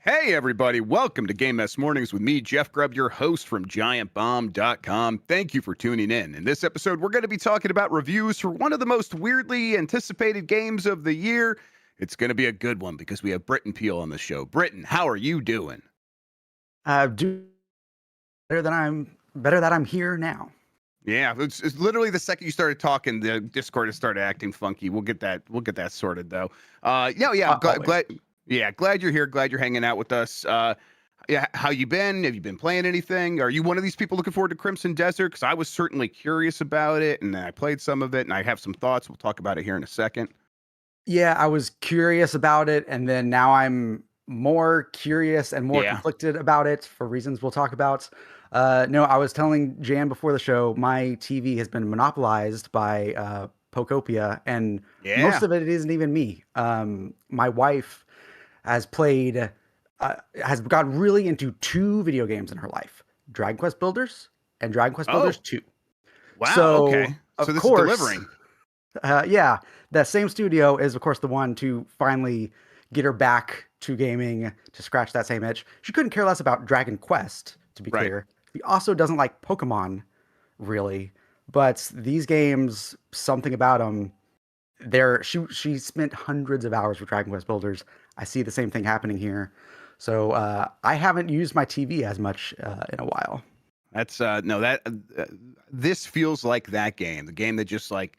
Hey, everybody. Welcome to Game Mess Mornings with me, Jeff Grubb, your host from giantbomb.com. Thank you for tuning in. In this episode, we're going to be talking about reviews for one of the most weirdly anticipated games of the year. It's going to be a good one because we have Britton Peele on the show. Britton, how are you doing? Do better that I'm here now. Yeah, it's literally the second you started talking, the Discord has started acting funky. We'll get that sorted though. I'm Always. glad you're here. Glad you're hanging out with us. Yeah, how you been? Have you been playing anything? Are you one of these people looking forward to Crimson Desert? Because I was certainly curious about it, and I played some of it, and I have some thoughts. We'll talk about it here in a second. Yeah, I was curious about it, and then now I'm more curious and more Yeah. conflicted about it for reasons we'll talk about. No, I was telling Jan before the show, my TV has been monopolized by Pokopia, and most Yeah. of it isn't even me. My wife has played, has gotten really into two video games in her life: Dragon Quest Builders and Dragon Quest Builders Oh, 2. wow. So, Okay. So of this is course, delivering. yeah, that same studio is, of course, the one to finally get her back to gaming to scratch that same itch. She couldn't care less about Dragon Quest, to be Right. clear. She also doesn't like Pokemon, really. But these games, something about them, she spent hundreds of hours with Dragon Quest Builders. I see the same thing happening here. So I haven't used my TV as much in a while. That's no that this feels like that game. The game that just like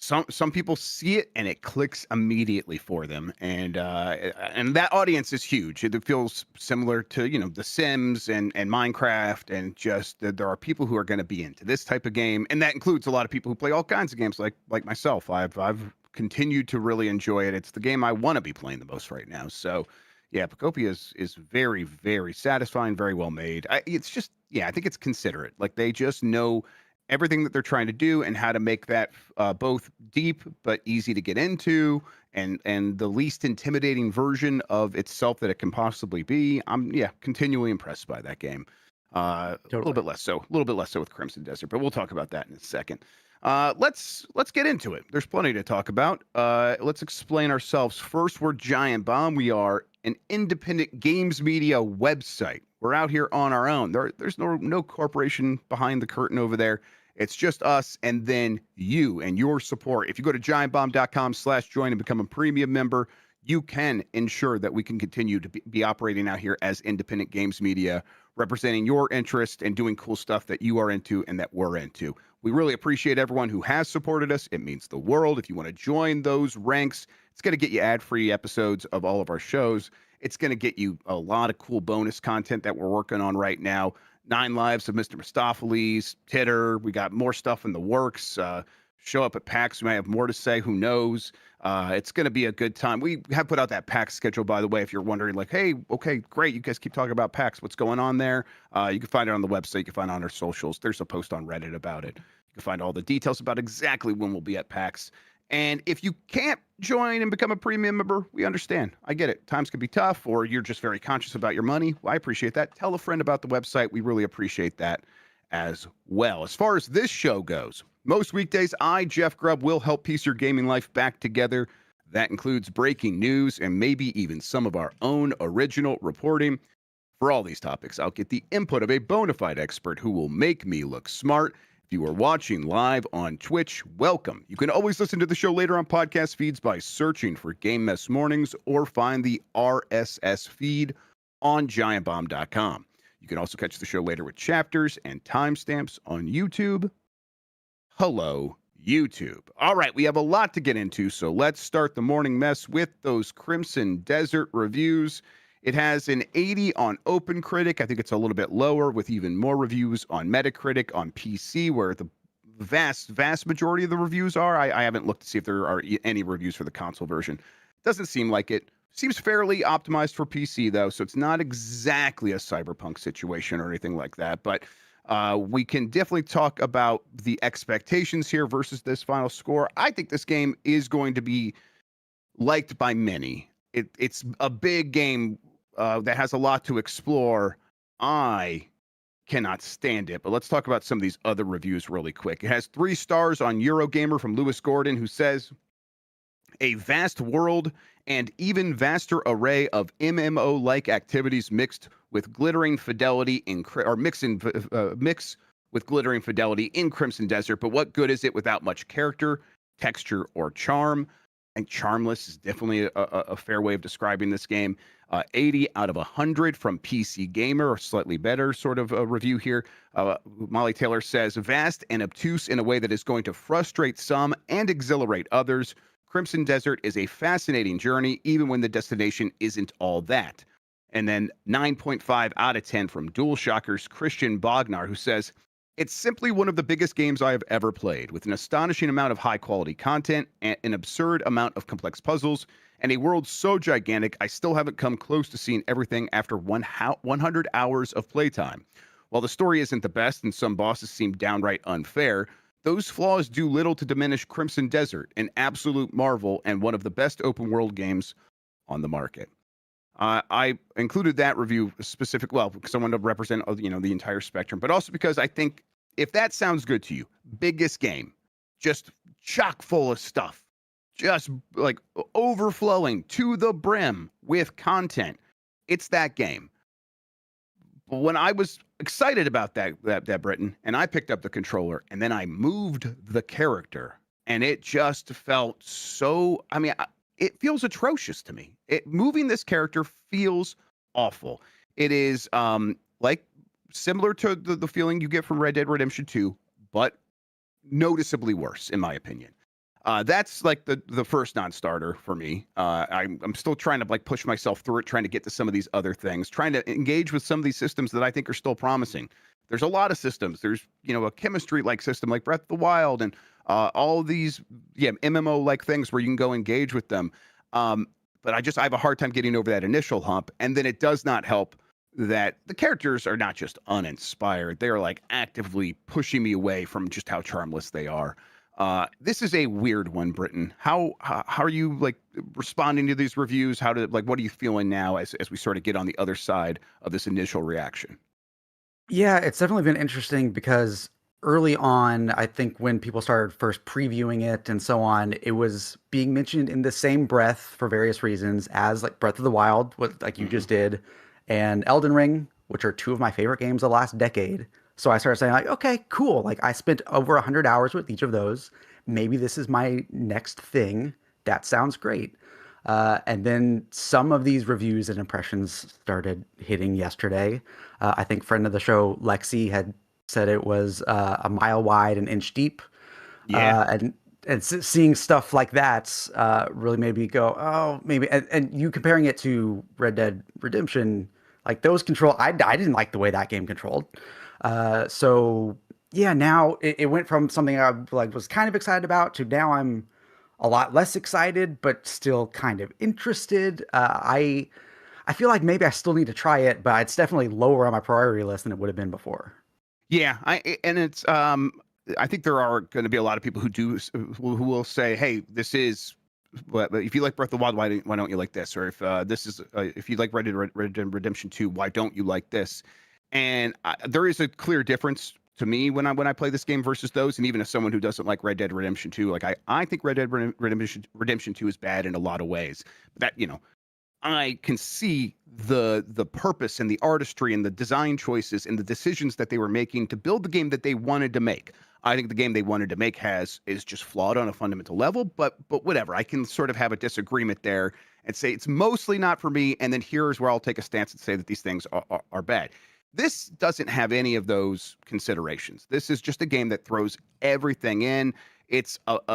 some people see it and it clicks immediately for them, and that audience is huge. It feels similar to The Sims and Minecraft, and just that there are people who are going to be into this type of game, and that includes a lot of people who play all kinds of games like myself. I've continued to really enjoy it. It's the game I want to be playing the most right now. So yeah, Pocopia is very, very satisfying, very well made. It's just, yeah, I think it's considerate. Like they just know everything that they're trying to do and how to make that both deep but easy to get into, and the least intimidating version of itself that it can possibly be. I'm continually impressed by that game. A little Totally. bit less so, with Crimson Desert, but we'll talk about that in a second. Let's get into it. There's plenty to talk about. Let's explain ourselves first. We're Giant Bomb. We are an independent games media website. We're out here on our own. There's no corporation behind the curtain over there. It's just us and then you and your support. If you go to giantbomb.com/join and become a premium member, you can ensure that we can continue to be operating out here as independent games media, representing your interest and doing cool stuff that you are into and that we're into. We really appreciate everyone who has supported us. It means the world. If you want to join those ranks, it's going to get you ad-free episodes of all of our shows. It's going to get you a lot of cool bonus content that we're working on right now. 9 Lives of Mr. Mistopheles, Titter. We got more stuff in the works. Show up at PAX. We may have more to say. Who knows? It's going to be a good time. We have put out that PAX schedule, by the way, if you're wondering, like, hey, okay, great. You guys keep talking about PAX. What's going on there? You can find it on the website. You can find it on our socials. There's a post on Reddit about it. You can find all the details about exactly when we'll be at PAX. And if you can't join and become a premium member, we understand. I get it. Times can be tough, or you're just very conscious about your money. Well, I appreciate that. Tell a friend about the website. We really appreciate that as well. As far as this show goes, most weekdays, I, Jeff Grubb, will help piece your gaming life back together. That includes breaking news and maybe even some of our own original reporting. For all these topics, I'll get the input of a bona fide expert who will make me look smart. If you are watching live on Twitch, welcome. You can always listen to the show later on podcast feeds by searching for Game Mess Mornings or find the RSS feed on giantbomb.com. You can also catch the show later with chapters and timestamps on YouTube. Hello, YouTube. All right, we have a lot to get into, so let's start the morning mess with those Crimson Desert reviews. It has an 80 on OpenCritic. I think it's a little bit lower, with even more reviews on Metacritic on PC, where the vast majority of the reviews are. I haven't looked to see if there are any reviews for the console version. Doesn't seem like it. Seems fairly optimized for PC, though, so it's not exactly a Cyberpunk situation or anything like that. But we can definitely talk about the expectations here versus this final score. I think this game is going to be liked by many. It's a big game that has a lot to explore. I cannot stand it, but let's talk about some of these other reviews really quick. It has 3 stars on Eurogamer from Lewis Gordon, who says, A vast world and even vaster array of MMO-like activities mixed with glittering fidelity mix with glittering fidelity in Crimson Desert. But what good is it without much character, texture, or charm? I think charmless is definitely a fair way of describing this game. 80 out of 100 from PC Gamer, or slightly better sort of a review here. Molly Taylor says, vast and obtuse in a way that is going to frustrate some and exhilarate others. Crimson Desert is a fascinating journey, even when the destination isn't all that. And then 9.5 out of 10 from DualShockers Christian Bognar, who says, it's simply one of the biggest games I have ever played, with an astonishing amount of high-quality content, and an absurd amount of complex puzzles, and a world so gigantic I still haven't come close to seeing everything after 100 hours of playtime. While the story isn't the best and some bosses seem downright unfair, those flaws do little to diminish Crimson Desert, an absolute marvel and one of the best open-world games on the market. I included that review because I wanted to represent the entire spectrum, but also because I think if that sounds good to you, biggest game, just chock full of stuff, just like overflowing to the brim with content, it's that game. But when I was excited about that Britton, and I picked up the controller and then I moved the character, and it just felt so. I mean, it feels atrocious to me. Moving this character feels awful. It is like similar to the feeling you get from Red Dead Redemption 2, but noticeably worse, in my opinion. That's like the first non-starter for me. I'm still trying to like push myself through it, trying to get to some of these other things, trying to engage with some of these systems that I think are still promising. There's a lot of systems. There's a chemistry like system like Breath of the Wild, and all these MMO like things where you can go engage with them. But I have a hard time getting over that initial hump, and then it does not help that the characters are not just uninspired. They are like actively pushing me away from just how charmless they are. This is a weird one, Britton. How are you like responding to these reviews? What are you feeling now as we sort of get on the other side of this initial reaction? Yeah, it's definitely been interesting because early on, I think when people started first previewing it and so on, it was being mentioned in the same breath for various reasons as like Breath of the Wild, what like you just did, and Elden Ring, which are two of my favorite games of the last decade. So I started saying like, okay, cool. Like I spent over 100 hours with each of those. Maybe this is my next thing. That sounds great. And then some of these reviews and impressions started hitting yesterday. I think friend of the show, Lexi, had said it was a mile wide, an inch deep. Yeah. And seeing stuff like that really made me go, oh, maybe. And you comparing it to Red Dead Redemption, like those I didn't like the way that game controlled. So yeah, now it went from something I like was kind of excited about to now I'm a lot less excited, but still kind of interested. I feel like maybe I still need to try it, but it's definitely lower on my priority list than it would have been before. Yeah, it's I think there are going to be a lot of people who will say, "Hey, this is if you like Breath of the Wild, why don't you like this?" Or if you like Red Dead Redemption 2, why don't you like this? And there is a clear difference to me when I play this game versus those. And even as someone who doesn't like Red Dead Redemption 2, like I think Red Dead Redemption 2 is bad in a lot of ways. That I can see the purpose and the artistry and the design choices and the decisions that they were making to build the game that they wanted to make. I think the game they wanted to make is just flawed on a fundamental level, but whatever. I can sort of have a disagreement there and say it's mostly not for me. And then here's where I'll take a stance and say that these things are bad. This doesn't have any of those considerations. This is just a game that throws everything in. It's a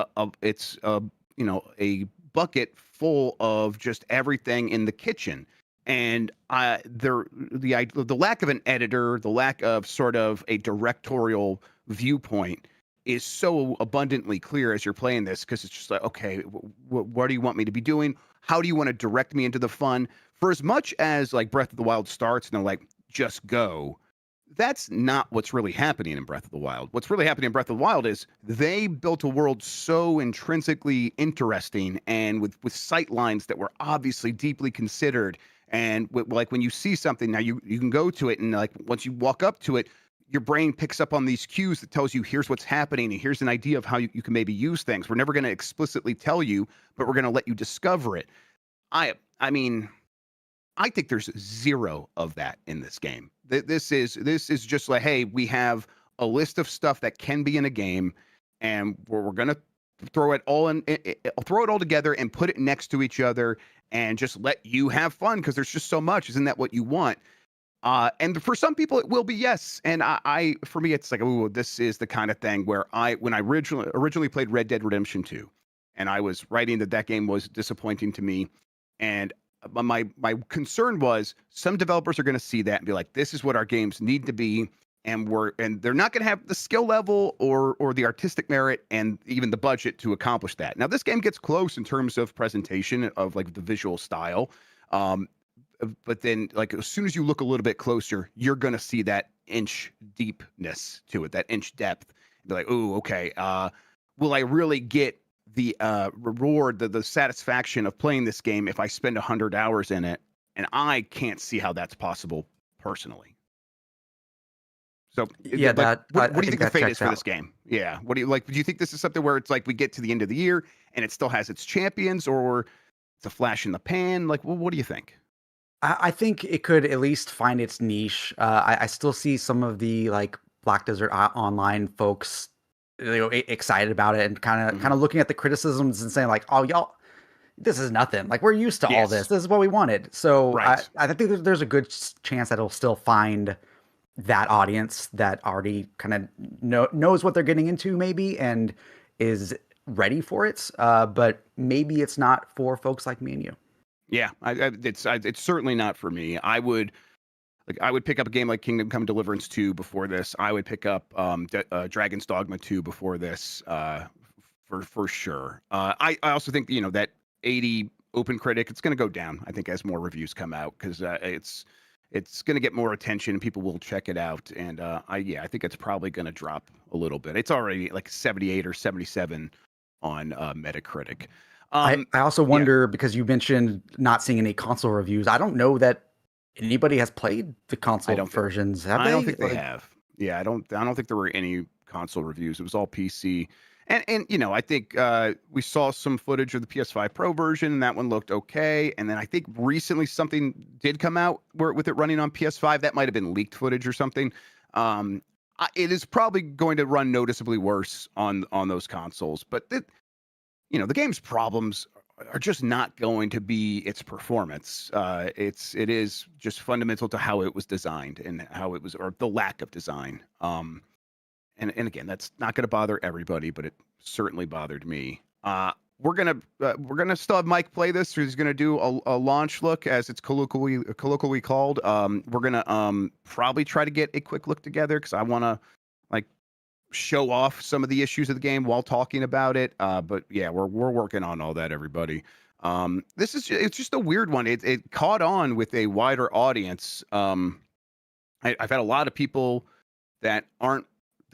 bucket full of just everything in the kitchen. And the lack of an editor, the lack of sort of a directorial viewpoint is so abundantly clear as you're playing this, because it's just like, okay, what do you want me to be doing? How do you want to direct me into the fun? For as much as like Breath of the Wild starts and they're like, just go. That's not what's really happening in Breath of the Wild. What's really happening in Breath of the Wild is they built a world so intrinsically interesting and with sight lines that were obviously deeply considered. And like when you see something now, you can go to it, and like once you walk up to it, your brain picks up on these cues that tells you here's what's happening and here's an idea of how you can maybe use things. We're never going to explicitly tell you, but we're going to let you discover it. I mean, I think there's zero of that in this game. This is just like, hey, we have a list of stuff that can be in a game, and we're gonna throw it all in, throw it all together and put it next to each other, and just let you have fun because there's just so much. Isn't that what you want? And for some people, it will be yes. And for me, it's like, oh, this is the kind of thing where when I originally played Red Dead Redemption 2, and I was writing that game was disappointing to me, and my concern was some developers are going to see that and be like, this is what our games need to be, and they're not going to have the skill level or the artistic merit and even the budget to accomplish that. Now, this game gets close in terms of presentation of like the visual style. But then, like, as soon as you look a little bit closer, you're going to see that inch deepness to it, that inch depth. Be like, oh, okay. Will I really get the reward, the satisfaction of playing this game if I spend 100 hours in it? And I can't see how that's possible personally. So, Yeah, what do you think the fate is for out. this game? Yeah. What do you like? Do you think this is something where it's like we get to the end of the year and it still has its champions, or it's a flash in the pan? Like, well, what do you think? I think it could at least find its niche. I still see some of the like Black Desert Online folks, excited about it and kind of looking at the criticisms and saying like, "Oh, y'all, this is nothing. Like we're used to all this. This is what we wanted." So right. I think there's a good chance that it'll still find that audience that already kind of knows what they're getting into, maybe, and is ready for it. But maybe it's not for folks like me and you. Yeah, it's certainly not for me. I would pick up a game like Kingdom Come Deliverance 2 before this. I would pick up Dragon's Dogma 2 before this, for sure. I also think that 80 Open Critic, it's going to go down, I think, as more reviews come out, because it's going to get more attention and people will check it out. And I think it's probably going to drop a little bit. It's already like 78 or 77 on Metacritic. I also wonder, because you mentioned not seeing any console reviews. I don't know that anybody has played the console versions. Have they? I don't think they have. Yeah, I don't think there were any console reviews. It was all PC. And I think we saw some footage of the PS5 Pro version, and that one looked okay. And then I think recently something did come out with it running on PS5. That might have been leaked footage or something. It is probably going to run noticeably worse on those consoles, but the game's problems are just not going to be its performance. It is just fundamental to how it was designed and how it was, or the lack of design. And again, that's not going to bother everybody, but it certainly bothered me. We're gonna still have Mike play this. He's gonna do a launch look, as it's colloquially called. We're gonna probably try to get a quick look together, because I want to show off some of the issues of the game while talking about it. But yeah, we're working on all that, everybody. It's just a weird one. It caught on with a wider audience. I've had a lot of people that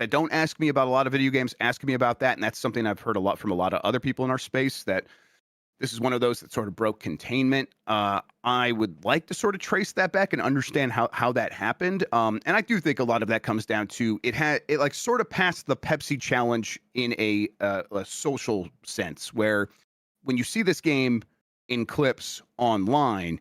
don't ask me about a lot of video games asking me about that, and that's something I've heard a lot from a lot of other people in our space, that this is one of those that sort of broke containment. I would like to sort of trace that back and understand how that happened. And I do think a lot of that comes down to it like sort of passed the Pepsi challenge in a social sense, where when you see this game in clips online,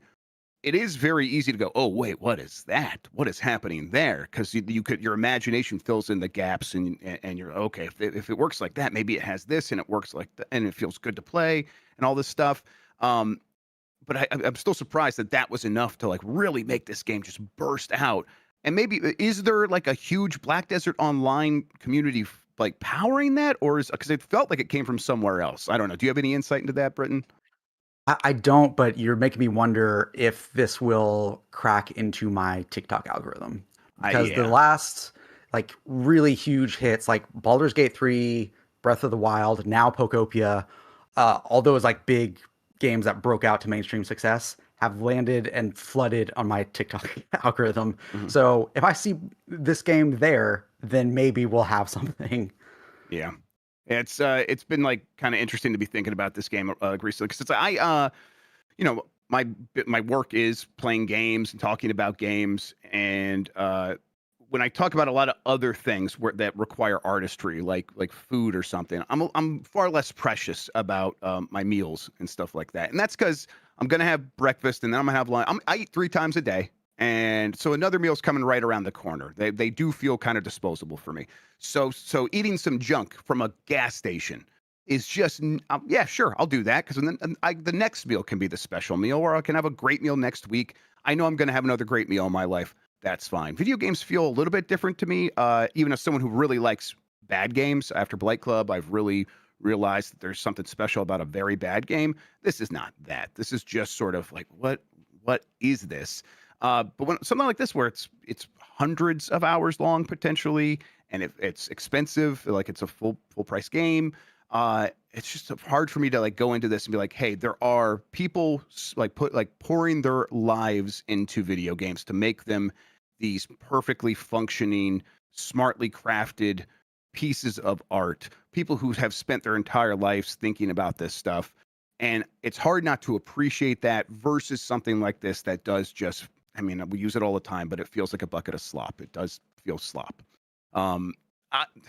it is very easy to go, oh wait, what is that? What is happening there? Because your imagination fills in the gaps, and you're okay. If it works like that, maybe it has this, and it works like that, and it feels good to play, and all this stuff. But I'm still surprised that was enough to like really make this game just burst out. And maybe, is there like a huge Black Desert Online community like powering that, or because it felt like it came from somewhere else? I don't know. Do you have any insight into that, Britton? I don't, but you're making me wonder if this will crack into my TikTok algorithm, because the last like really huge hits, like Baldur's Gate 3, Breath of the Wild, now Pokopia, all those like big games that broke out to mainstream success, have landed and flooded on my TikTok algorithm. Mm-hmm. So if I see this game there, then maybe we'll have something. Yeah. It's been like kind of interesting to be thinking about this game recently, because it's my work is playing games and talking about games, and when I talk about a lot of other things that require artistry, like food or something, I'm far less precious about my meals and stuff like that. And that's because I'm gonna have breakfast and then I'm gonna have lunch. I eat 3 times a day, and so another meal's coming right around the corner. They do feel kind of disposable for me. So eating some junk from a gas station is just yeah, sure, I'll do that, because then the next meal can be the special meal, or I can have a great meal next week. I know I'm going to have another great meal in my life. That's fine. Video games feel a little bit different to me, even as someone who really likes bad games. After Blight Club, I've really realized that there's something special about a very bad game. This is not that. This is just sort of like, what is this? But when something like this, where it's hundreds of hours long potentially, and if it's expensive, like it's a full price game, it's just hard for me to like go into this and be like, hey, there are people like pouring their lives into video games to make them these perfectly functioning, smartly crafted pieces of art. People who have spent their entire lives thinking about this stuff. And it's hard not to appreciate that versus something like this that does just, I mean, we use it all the time, but it feels like a bucket of slop. It does feel slop.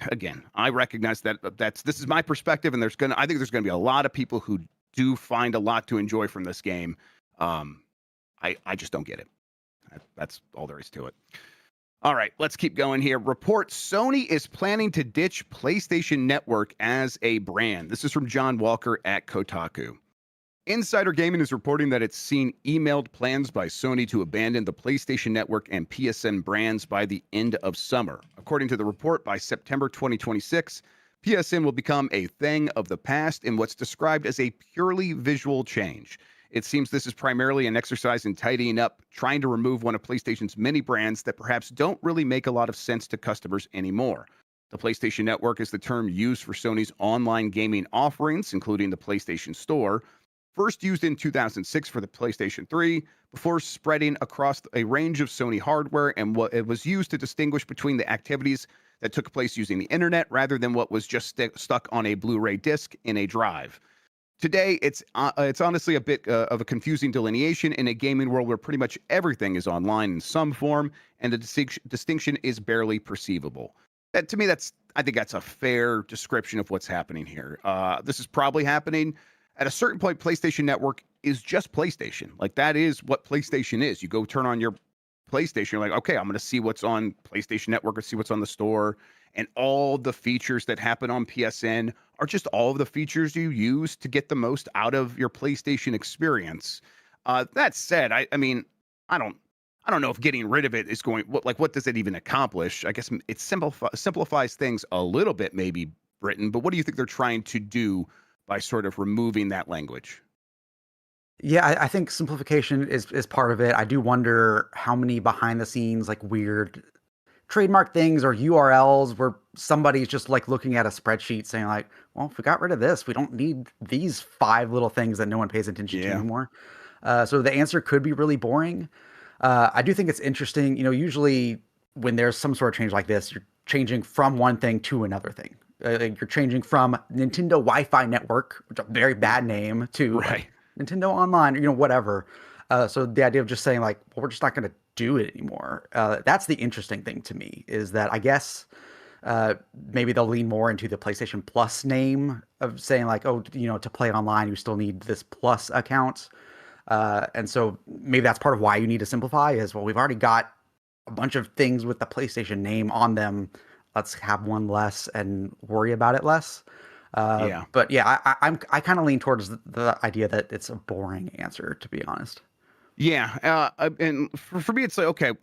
Again, I recognize that this is my perspective, and I think there's gonna be a lot of people who do find a lot to enjoy from this game. I just don't get it. That's all there is to it. All right, let's keep going here. Reports: Sony is planning to ditch PlayStation Network as a brand. This is from John Walker at Kotaku. Insider Gaming is reporting that it's seen emailed plans by Sony to abandon the PlayStation Network and PSN brands by the end of summer. According to the report, by September 2026, PSN will become a thing of the past in what's described as a purely visual change. It seems this is primarily an exercise in tidying up, trying to remove one of PlayStation's many brands that perhaps don't really make a lot of sense to customers anymore. The PlayStation Network is the term used for Sony's online gaming offerings, including the PlayStation Store, first used in 2006 for the PlayStation 3, before spreading across a range of Sony hardware, and what it was used to distinguish between the activities that took place using the internet rather than what was just stuck on a Blu-ray disc in a drive. Today, it's honestly a bit of a confusing delineation in a gaming world where pretty much everything is online in some form, and the distinction is barely perceivable. To me, I think that's a fair description of what's happening here. This is probably happening. At a certain point, PlayStation Network is just PlayStation. Like, that is what PlayStation is. You go turn on your PlayStation, you're like, okay, I'm going to see what's on PlayStation Network or see what's on the store. And all the features that happen on PSN are just all of the features you use to get the most out of your PlayStation experience. That said, I mean, I don't know if getting rid of it is what does it even accomplish? I guess it simplifies things a little bit, maybe, Britton. But what do you think they're trying to do by sort of removing that language? Yeah, I think simplification is part of it. I do wonder how many behind the scenes, like, weird trademark things or URLs where somebody's just like looking at a spreadsheet saying like, well, if we got rid of this, we don't need these 5 little things that no one pays attention to Yeah. anymore. So the answer could be really boring. I do think it's interesting. Usually when there's some sort of change like this, you're changing from one thing to another thing. Like, you're changing from Nintendo Wi-Fi Network, which is a very bad name, to Right. Nintendo Online, whatever. So the idea of just saying like, well, we're just not going to do it anymore. That's the interesting thing to me, is that I guess maybe they'll lean more into the PlayStation Plus name of saying like, oh, to play online, you still need this Plus account. And so maybe that's part of why you need to simplify is, well, we've already got a bunch of things with the PlayStation name on them. Let's have one less and worry about it less. Yeah. But yeah, I kind of lean towards the idea that it's a boring answer, to be honest. Yeah. And for me, it's like, okay,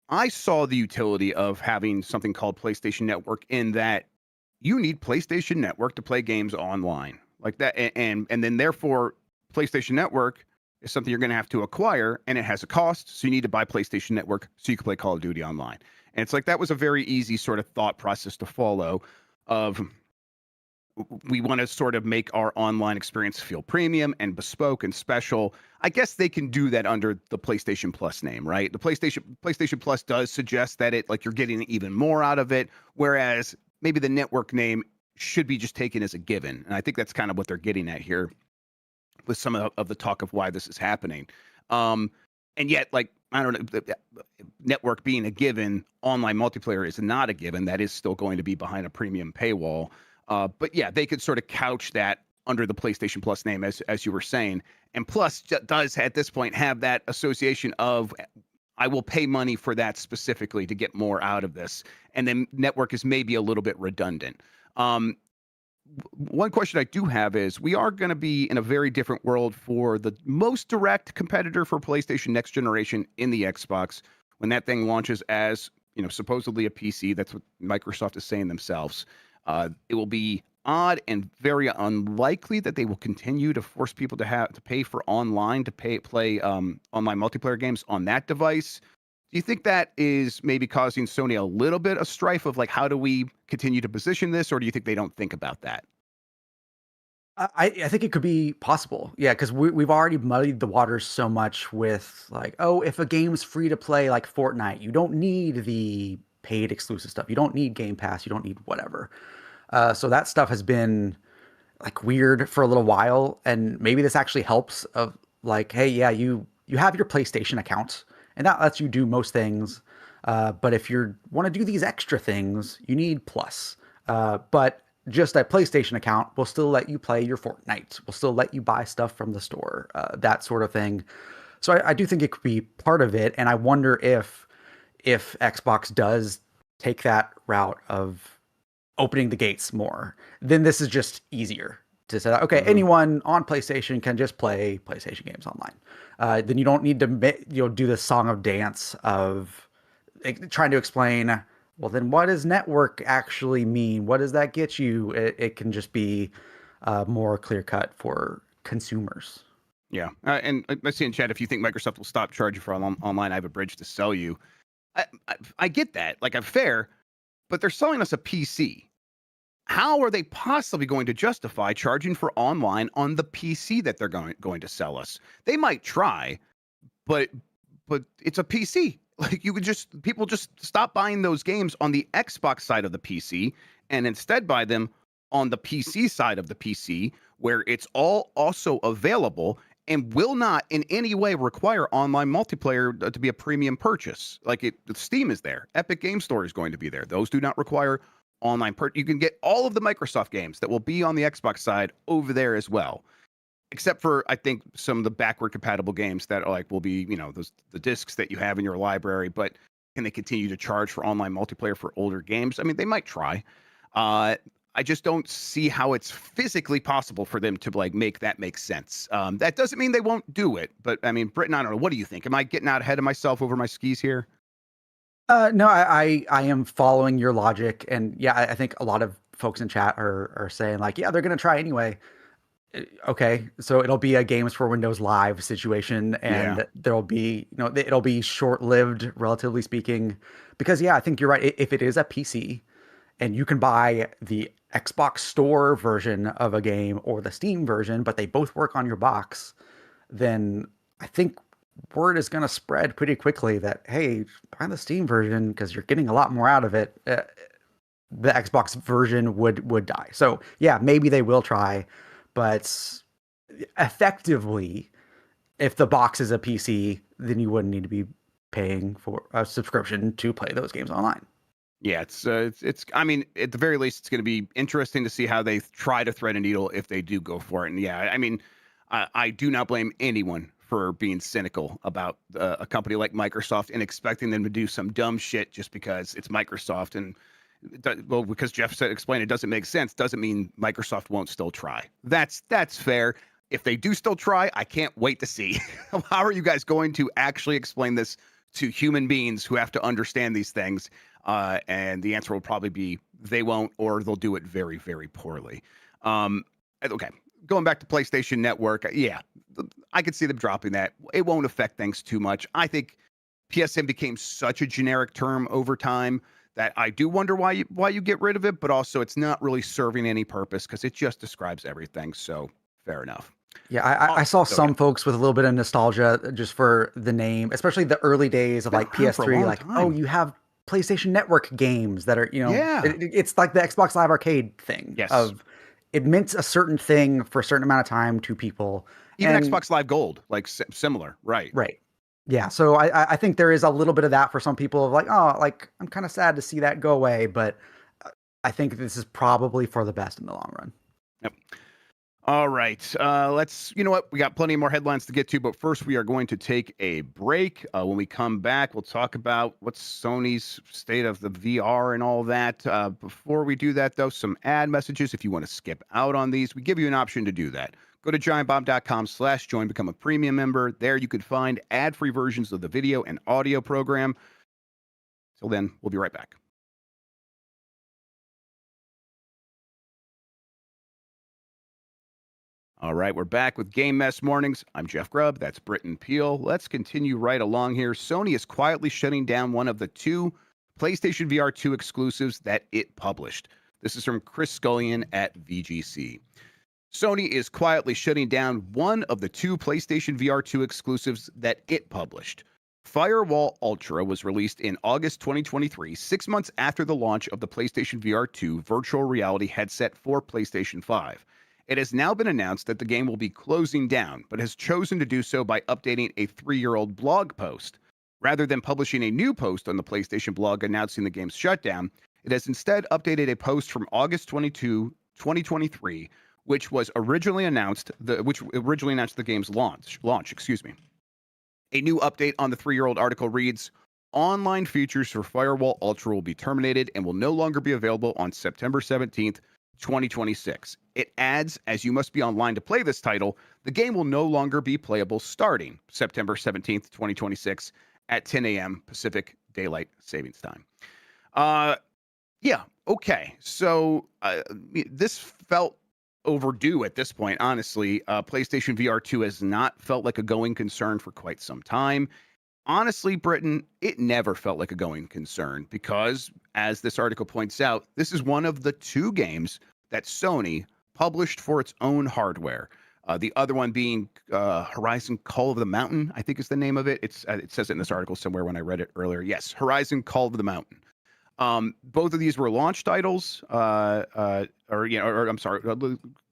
I saw the utility of having something called PlayStation Network, in that you need PlayStation Network to play games online like that. And then therefore, PlayStation Network is something you're going to have to acquire, and it has a cost. So you need to buy PlayStation Network so you can play Call of Duty online. And it's like, that was a very easy sort of thought process to follow of, we want to sort of make our online experience feel premium and bespoke and special. I guess they can do that under the PlayStation Plus name, right? The PlayStation Plus does suggest that it, like, you're getting even more out of it, whereas maybe the network name should be just taken as a given. And I think that's kind of what they're getting at here with some of the talk of why this is happening. And yet, like, I don't know, network being a given, online multiplayer is not a given. That is still going to be behind a premium paywall. But yeah, they could sort of couch that under the PlayStation Plus name, as you were saying, and Plus does at this point have that association of I will pay money for that specifically to get more out of this, and then network is maybe a little bit redundant. Um, One question I do have is we are going to be in a very different world for the most direct competitor for PlayStation next generation in the Xbox when that thing launches as, supposedly a PC. That's what Microsoft is saying themselves. It will be odd and very unlikely that they will continue to force people to pay for online to play online multiplayer games on that device. Do you think that is maybe causing Sony a little bit of strife of like, how do we continue to position this, or do you think they don't think about that? I think it could be possible. Yeah, because we've already muddied the waters so much with like, oh, if a game's free to play like Fortnite, you don't need the paid exclusive stuff. You don't need Game Pass. You don't need whatever. So that stuff has been like weird for a little while, and maybe this actually helps. Of like, hey, yeah, you have your PlayStation account, and that lets you do most things. But if you want to do these extra things, you need Plus. But just a PlayStation account will still let you play your Fortnite. Will still let you buy stuff from the store, that sort of thing. So I do think it could be part of it, and I wonder if Xbox does take that route of opening the gates more, then this is just easier to say, okay, anyone on PlayStation can just play PlayStation games online. Then you don't need to do the song of dance of trying to explain, well, then what does network actually mean? What does that get you? It can just be more clear cut for consumers. Yeah, and I see in chat if you think Microsoft will stop charging for online, I have a bridge to sell you. I get that, like I'm fair, but they're selling us a PC. How are they possibly going to justify charging for online on the PC that they're going to sell us? They might try, but it's a PC. Like people just stop buying those games on the Xbox side of the PC and instead buy them on the PC side of the PC, where it's all also available and will not in any way require online multiplayer to be a premium purchase. Like Steam is there, Epic Game Store is going to be there. Those do not require online. You can get all of the Microsoft games that will be on the Xbox side over there as well, except for I think some of the backward compatible games that are like will be the discs that you have in your library. But can they continue to charge for online multiplayer for older games? I mean, they might try. I just don't see how it's physically possible for them to like make that make sense. That doesn't mean they won't do it, but I mean, Britton, I don't know. What do you think? Am I getting out ahead of myself over my skis here? No, I am following your logic, and yeah, I think a lot of folks in chat are saying like, yeah, they're gonna try anyway. Okay, so it'll be a games for Windows Live situation, Yeah. and there'll be, it'll be short-lived, relatively speaking, because yeah, I think you're right. If it is a PC, and you can buy the Xbox Store version of a game or the Steam version, but they both work on your box, then I think word is going to spread pretty quickly that, hey, buy the Steam version because you're getting a lot more out of it. The Xbox version would die. So yeah, maybe they will try, but effectively, if the box is a PC, then you wouldn't need to be paying for a subscription to play those games online. Yeah, it's. I mean, at the very least, it's going to be interesting to see how they try to thread a needle if they do go for it. And yeah, I mean, I do not blame anyone for being cynical about a company like Microsoft and expecting them to do some dumb shit just because it's Microsoft. And well, because Jeff explained it doesn't make sense, doesn't mean Microsoft won't still try. That's fair. If they do still try, I can't wait to see. How are you guys going to actually explain this to human beings who have to understand these things? And the answer will probably be they won't, or they'll do it very, very poorly. Okay, going back to PlayStation Network, yeah, I could see them dropping that. It won't affect things too much. I think PSN became such a generic term over time that I do wonder why you get rid of it, but also it's not really serving any purpose because it just describes everything. So fair enough. Yeah, I saw some folks with a little bit of nostalgia just for the name, especially the early days of like PS3. Like, oh, you have PlayStation Network games that are, Yeah. it's like the Xbox Live Arcade thing. Yes. Of it meant a certain thing for a certain amount of time to people. Even Xbox Live Gold, like similar, right? Right. Yeah, so I think there is a little bit of that for some people of like, oh, like I'm kind of sad to see that go away, but I think this is probably for the best in the long run. Yep. All right. You know what? We got plenty more headlines to get to, but first we are going to take a break. When we come back, we'll talk about what's Sony's state of the VR and all that. Before we do that, though, some ad messages. If you want to skip out on these, we give you an option to do that. Go to giantbomb.com/join, become a premium member. There you can find ad-free versions of the video and audio program. Till then, we'll be right back. All right, we're back with Game Mess Mornings. I'm Jeff Grubb. That's Britton Peele. Let's continue right along here. Sony is quietly shutting down one of the two PlayStation VR2 exclusives that it published. This is from Chris Scullion at VGC. Sony is quietly shutting down one of the two PlayStation VR2 exclusives that it published. Firewall Ultra was released in August 2023, 6 months after the launch of the PlayStation VR2 virtual reality headset for PlayStation 5. It has now been announced that the game will be closing down, but has chosen to do so by updating a 3-year-old blog post. Rather than publishing a new post on the PlayStation blog announcing the game's shutdown, it has instead updated a post from August 22, 2023, which originally announced the game's launch. A new update on the 3-year-old article reads, "Online features for Firewall Ultra will be terminated and will no longer be available on September 17th, 2026. It adds, as you must be online to play this title, the game will no longer be playable starting September 17th, 2026 at 10 a.m. Pacific Daylight Savings Time." Yeah, okay. So this felt overdue at this point, honestly. PlayStation VR2 has not felt like a going concern for quite some time. Honestly, Britton, it never felt like a going concern because, as this article points out, this is one of the two games that Sony published for its own hardware. The other one being Horizon Call of the Mountain, I think is the name of it. It says it in this article somewhere when I read it earlier. Yes, Horizon Call of the Mountain. Both of these were launch titles, I'm sorry,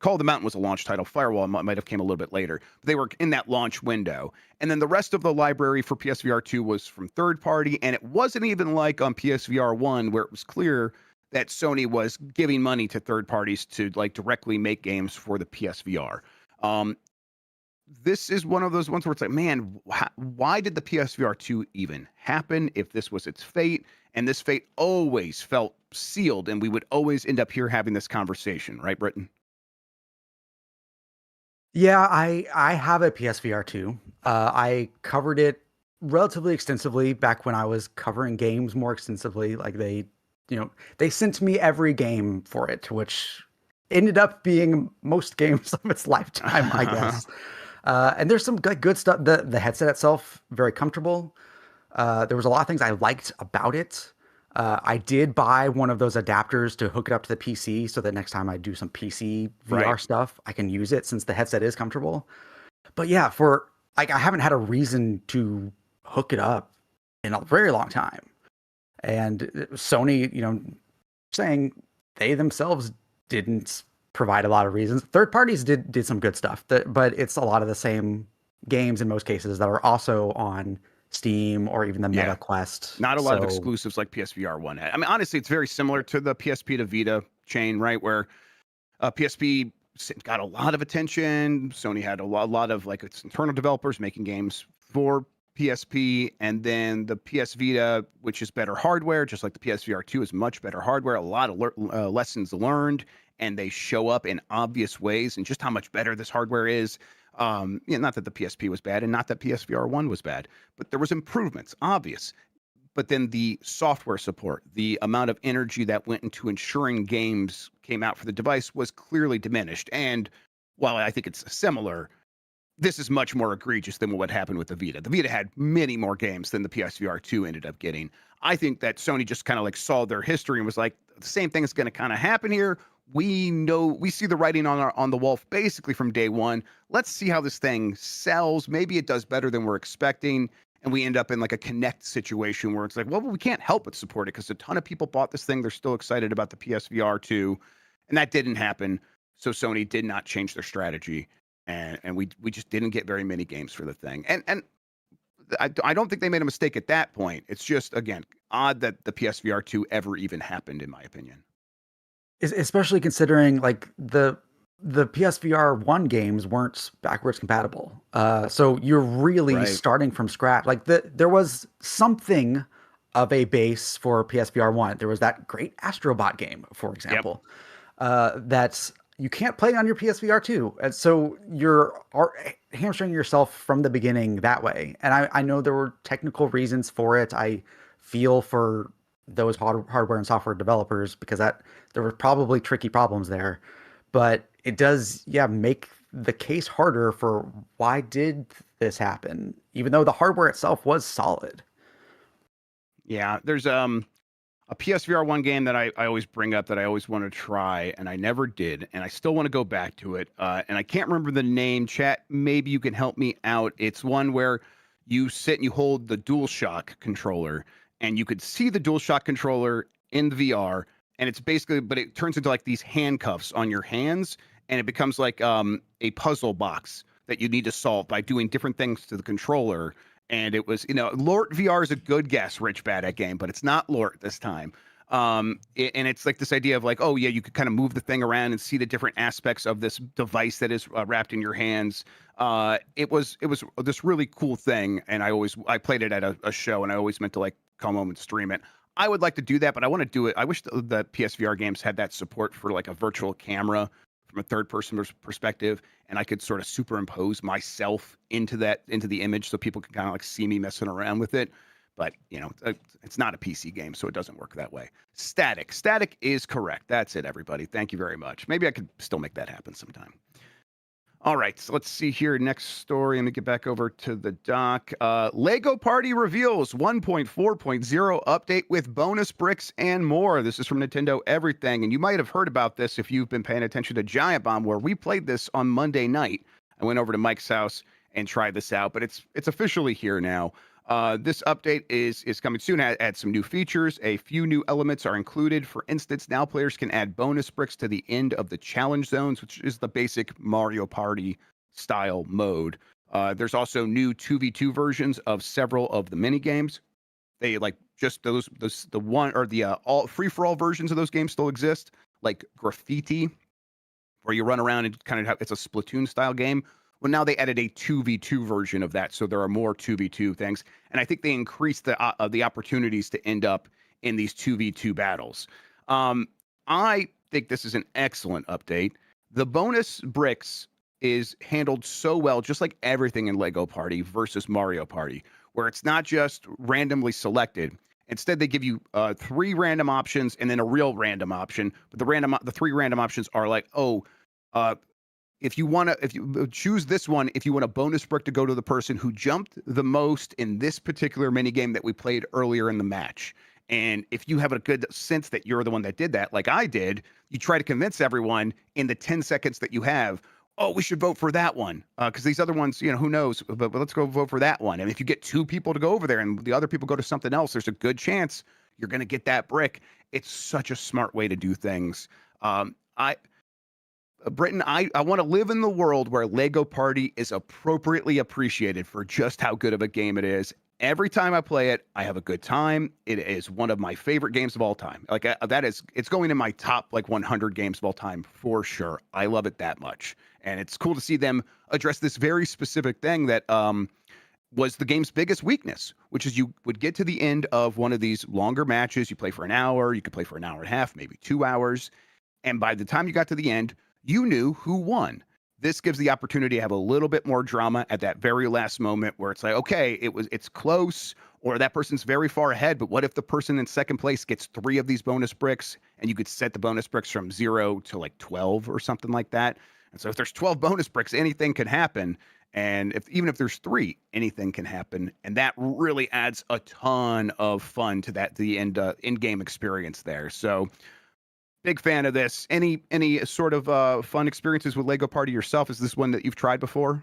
Call of the Mountain was a launch title. Firewall might have came a little bit later. But they were in that launch window. And then the rest of the library for PSVR 2 was from third party, and it wasn't even like on PSVR 1 where it was clear that Sony was giving money to third parties to like directly make games for the PSVR. This is one of those ones where it's like, man, why did the PSVR 2 even happen if this was its fate? And this fate always felt sealed, and we would always end up here having this conversation, right, Britton? Yeah, I have a PSVR 2. I covered it relatively extensively back when I was covering games more extensively. Like they sent me every game for it, which ended up being most games of its lifetime, I guess. And there's some good stuff. The headset itself, very comfortable. There was a lot of things I liked about it. I did buy one of those adapters to hook it up to the PC so that next time I do some PC VR stuff, I can use it since the headset is comfortable. But yeah, I haven't had a reason to hook it up in a very long time. And Sony, saying they themselves didn't provide a lot of reasons. Third parties did some good stuff, but it's a lot of the same games in most cases that are also on Steam or even the Meta Quest. Not a lot of exclusives like PSVR 1 had. I mean, honestly, it's very similar to the PSP to Vita chain, right? Where PSP got a lot of attention. Sony had a lot of like its internal developers making games for PSP, and then the PS Vita, which is better hardware, just like the PSVR 2 is much better hardware. A lot of lessons learned, and they show up in obvious ways, and just how much better this hardware is. Not that the PSP was bad, and not that PSVR 1 was bad, but there was improvements, obvious. But then the software support, the amount of energy that went into ensuring games came out for the device was clearly diminished. And while I think it's similar, this is much more egregious than what happened with the Vita. The Vita had many more games than the PSVR 2 ended up getting. I think that Sony just kind of like saw their history and was like, the same thing is going to kind of happen here. We see the writing on the wall basically from day one. Let's see how this thing sells. Maybe it does better than we're expecting. And we end up in like a Connect situation where it's like, well, we can't help but support it because a ton of people bought this thing. They're still excited about the PSVR 2. And that didn't happen. So Sony did not change their strategy. And we just didn't get very many games for the thing. And I don't think they made a mistake at that point. It's just, again, odd that the PSVR2 ever even happened, in my opinion. Especially considering like the PSVR1 games weren't backwards compatible. So you're really Right. starting from scratch. Like there was something of a base for PSVR1. There was that great Astrobot game, for Yep. example, that you can't play on your PSVR2. And so hamstringing yourself from the beginning that way. And I know there were technical reasons for it. I feel for those hardware and software developers because that there were probably tricky problems there. But it does, yeah, make the case harder for why did this happen, even though the hardware itself was solid. Yeah. There's a PSVR1 game that I always bring up that I always want to try, and I never did, and I still want to go back to it. And I can't remember the name. Chat, maybe you can help me out. It's one where you sit and you hold the DualShock controller, and you could see the DualShock controller in the VR, and it's basically, but it turns into like these handcuffs on your hands, and it becomes like a puzzle box that you need to solve by doing different things to the controller. And it was, Lort VR is a good guess, Rich Bad at game, but it's not Lort this time. And it's like this idea of like, oh yeah, you could kind of move the thing around and see the different aspects of this device that is wrapped in your hands. It was this really cool thing, and I played it at a show, and I always meant to like come home and stream it. I would like to do that, but I want to do it. I wish the PSVR games had that support for like a virtual camera from a third person perspective, and I could sort of superimpose myself into the image so people can kind of like see me messing around with it. But it's not a PC game, so it doesn't work that way. Static is correct. That's it, everybody. Thank you very much. Maybe I could still make that happen sometime. All right, so let's see here. Next story. Let me get back over to the doc. Lego Party reveals 1.4.0 update with bonus bricks and more. This is from Nintendo Everything, and you might have heard about this if you've been paying attention to Giant Bomb, where we played this on Monday night. I went over to Mike's house and tried this out, but it's officially here now. This update is coming soon. Add some new features. A few new elements are included. For instance, now players can add bonus bricks to the end of the challenge zones, which is the basic Mario Party style mode. There's also new 2v2 versions of several of the mini games. They like just the one or the all free for all versions of those games still exist, like Graffiti, where you run around and kind of it's a Splatoon style game. Well, now they added a 2v2 version of that, so there are more 2v2 things, and I think they increased the opportunities to end up in these 2v2 battles. I think this is an excellent update. The bonus bricks is handled so well, just like everything in Lego Party versus Mario Party, where it's not just randomly selected. Instead, they give you 3 random options and then a real random option. But the 3 random options are like, if you choose this one, if you want a bonus brick to go to the person who jumped the most in this particular mini game that we played earlier in the match. And if you have a good sense that you're the one that did that, like I did, you try to convince everyone in the 10 seconds that you have, oh, we should vote for that one. Because these other ones, who knows, but let's go vote for that one. And if you get 2 people to go over there and the other people go to something else, there's a good chance you're going to get that brick. It's such a smart way to do things. Britton, I want to live in the world where Lego Party is appropriately appreciated for just how good of a game it is. Every time I play it, I have a good time. It is one of my favorite games of all time. Like it's going in my top 100 games of all time for sure. I love it that much, and it's cool to see them address this very specific thing that was the game's biggest weakness, which is you would get to the end of one of these longer matches. You play for an hour, you could play for an hour and a half, maybe 2 hours, and by the time you got to the end, you knew who won. This gives the opportunity to have a little bit more drama at that very last moment where it's like, okay, it's close, or that person's very far ahead, but what if the person in second place gets 3 of these bonus bricks, and you could set the bonus bricks from 0 to 12 or something like that. And so if there's 12 bonus bricks, anything can happen. And even if there's 3, anything can happen. And that really adds a ton of fun to the in-game experience there. So big fan of this. Any sort of fun experiences with Lego Party yourself? Is this one that you've tried before?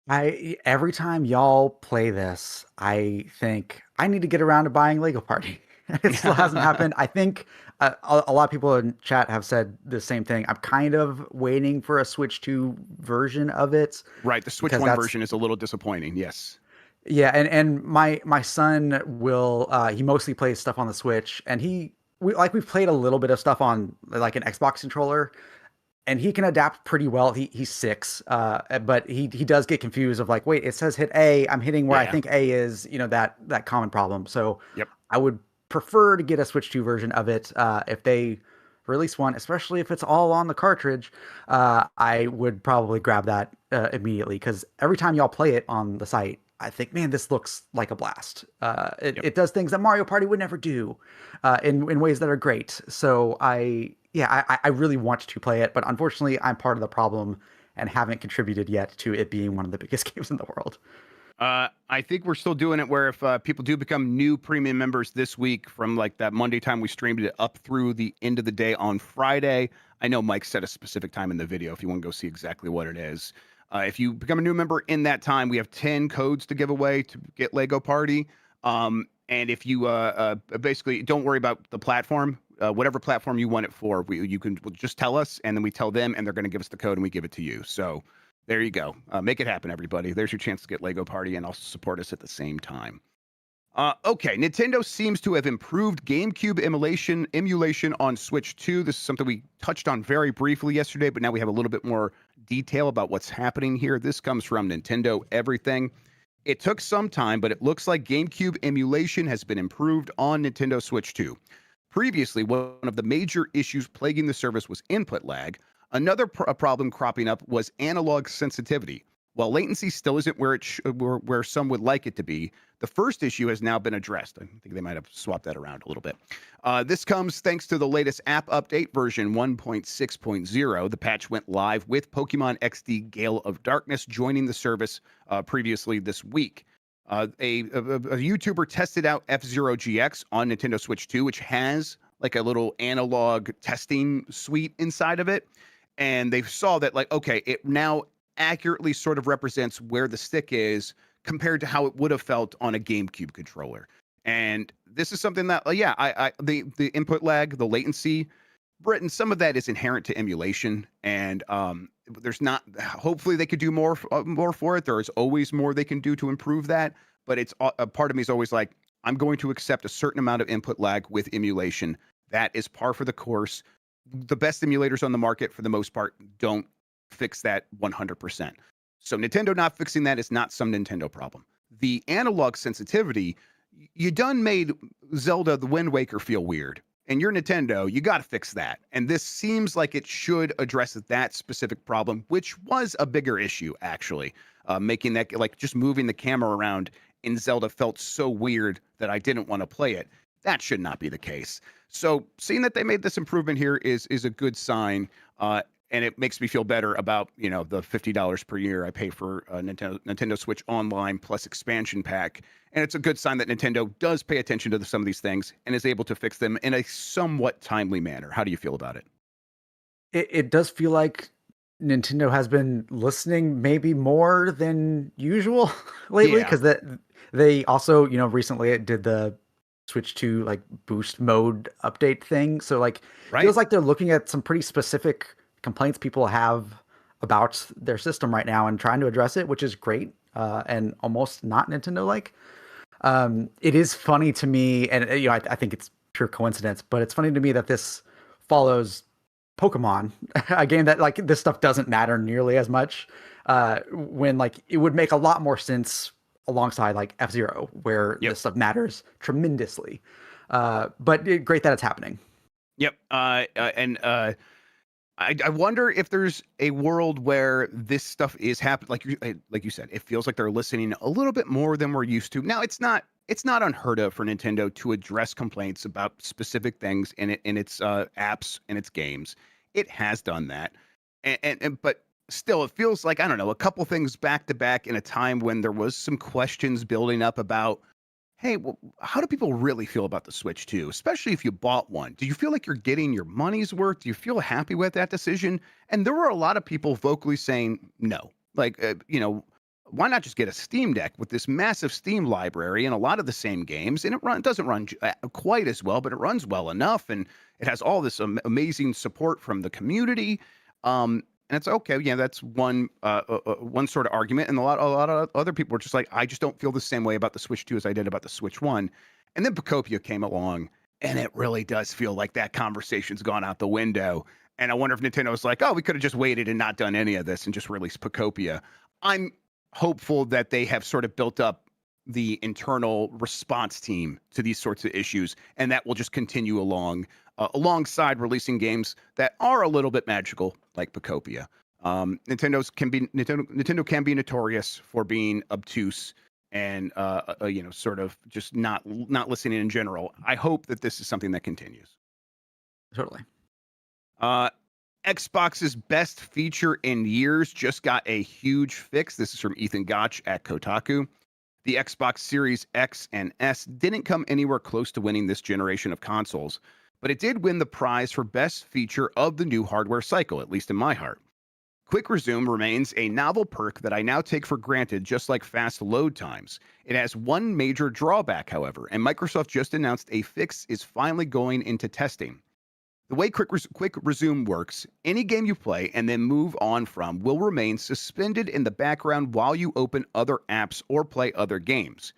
Every time y'all play this, I think I need to get around to buying Lego Party. It still hasn't happened. I think a lot of people in chat have said the same thing. I'm kind of waiting for a Switch 2 version of it. Right. The Switch 1 version is a little disappointing. Yes. Yeah, and my son will he mostly plays stuff on the Switch, and we've played a little bit of stuff on like an Xbox controller, and he can adapt pretty well. He's 6, but he does get confused of like, wait, it says hit A, I'm hitting where I Yeah. think A is, that common problem. So Yep. I would prefer to get a Switch 2 version of it if they release one, especially if it's all on the cartridge. I would probably grab that immediately because every time y'all play it on the site, I think, man, this looks like a blast. It, Yep. it does things that Mario Party would never do in ways that are great. So I really want to play it, but unfortunately, I'm part of the problem and haven't contributed yet to it being one of the biggest games in the world. I think we're still doing it where if people do become new premium members this week from like that Monday time we streamed it up through the end of the day on Friday. I know Mike set a specific time in the video if you want to go see exactly what it is. If you become a new member in that time, we have 10 codes to give away to get Lego Party. And if you basically don't worry about the platform, whatever platform you want it for, you can just tell us and then we tell them and they're going to give us the code and we give it to you. So there you go. Make it happen, everybody. There's your chance to get Lego Party and also support us at the same time. Okay, Nintendo seems to have improved GameCube emulation on Switch 2. This is something we touched on very briefly yesterday, but now we have a little bit more detail about what's happening here. This comes from Nintendo Everything. It took some time, but it looks like GameCube emulation has been improved on Nintendo Switch 2. Previously, one of the major issues plaguing the service was input lag. Another problem cropping up was analog sensitivity. While latency still isn't where some would like it to be, the first issue has now been addressed. I think they might have swapped that around a little bit. This comes thanks to the latest app update, version 1.6.0. The patch went live with Pokemon XD Gale of Darkness joining the service previously this week. A YouTuber tested out F-Zero GX on Nintendo Switch 2, which has like a little analog testing suite inside of it. And they saw that, like, okay, it now accurately sort of represents where the stick is compared to how it would have felt on a GameCube controller. And this is something that, the input lag, the latency, Britton, some of that is inherent to emulation, and there's not. Hopefully, they could do more for it. There is always more they can do to improve that, but it's a part of me is always like, I'm going to accept a certain amount of input lag with emulation. That is par for the course. The best emulators on the market, for the most part, don't fix that 100%. So Nintendo not fixing that is not some Nintendo problem. The analog sensitivity, you done made Zelda the Wind Waker feel weird. And you're Nintendo, you got to fix that. And this seems like it should address that specific problem, which was a bigger issue, actually. Making that, like, just moving the camera around in Zelda felt so weird that I didn't want to play it. That should not be the case. So seeing that they made this improvement here is a good sign. And it makes me feel better about, the $50 per year I pay for Nintendo Switch Online plus expansion pack. And it's a good sign that Nintendo does pay attention to some of these things and is able to fix them in a somewhat timely manner. How do you feel about it? It does feel like Nintendo has been listening maybe more than usual lately Yeah, because they also, recently it did the Switch 2 like boost mode update thing. So like right. feels like they're looking at some pretty specific complaints people have about their system right now and trying to address it, which is great and almost not Nintendo like. It is funny to me, and I think it's pure coincidence, but it's funny to me that this follows Pokemon, a game that like this stuff doesn't matter nearly as much. When like it would make a lot more sense alongside like F-Zero, where Yep. this stuff matters tremendously. But great that it's happening. Yep. I wonder if there's a world where this stuff is happening. Like you said, it feels like they're listening a little bit more than we're used to. Now, it's not unheard of for Nintendo to address complaints about specific things in its apps and its games. It has done that, but still, it feels like, I don't know, a couple things back to back in a time when there was some questions building up about, hey, well, how do people really feel about the Switch 2, especially if you bought one? Do you feel like you're getting your money's worth? Do you feel happy with that decision? And there were a lot of people vocally saying no. Like, why not just get a Steam Deck with this massive Steam library and a lot of the same games? And it doesn't run quite as well, but it runs well enough, and it has all this amazing support from the community. And it's okay. Yeah, that's one sort of argument. And a lot of other people were just like, I just don't feel the same way about the Switch 2 as I did about the Switch 1. And then Pocopia came along, and it really does feel like that conversation's gone out the window. And I wonder if Nintendo was like, oh, we could have just waited and not done any of this and just released Pocopia. I'm hopeful that they have sort of built up the internal response team to these sorts of issues, and that will just continue alongside releasing games that are a little bit magical, like Pocopia. Nintendo can be notorious for being obtuse and sort of just not listening in general. I hope that this is something that continues. Totally. Xbox's best feature in years just got a huge fix. This is from Ethan Gotch at Kotaku. The Xbox Series X and S didn't come anywhere close to winning this generation of consoles, but it did win the prize for best feature of the new hardware cycle, at least in my heart. Quick Resume remains a novel perk that I now take for granted, just like fast load times. It has one major drawback, however, and Microsoft just announced a fix is finally going into testing. The way Quick Resume works, any game you play and then move on from will remain suspended in the background while you open other apps or play other games.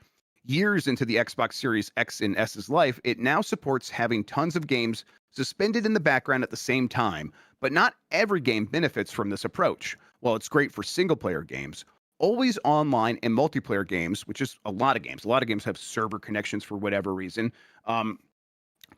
Years into the Xbox Series X and S's life, it now supports having tons of games suspended in the background at the same time, but not every game benefits from this approach. While it's great for single-player games, always online and multiplayer games, which is a lot of games have server connections for whatever reason,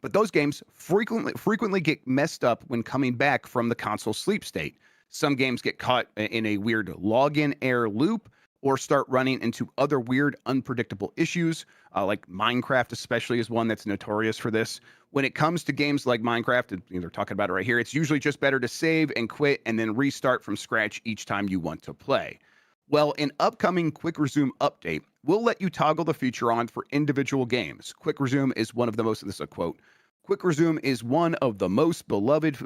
but those games frequently get messed up when coming back from the console sleep state. Some games get caught in a weird login error loop or start running into other weird, unpredictable issues, like Minecraft especially is one that's notorious for this. When it comes to games like Minecraft, and they're talking about it right here, it's usually just better to save and quit and then restart from scratch each time you want to play. Well, an upcoming Quick Resume update will let you toggle the feature on for individual games. Quick Resume is one of the most, this is a quote, Quick Resume is one of the most beloved,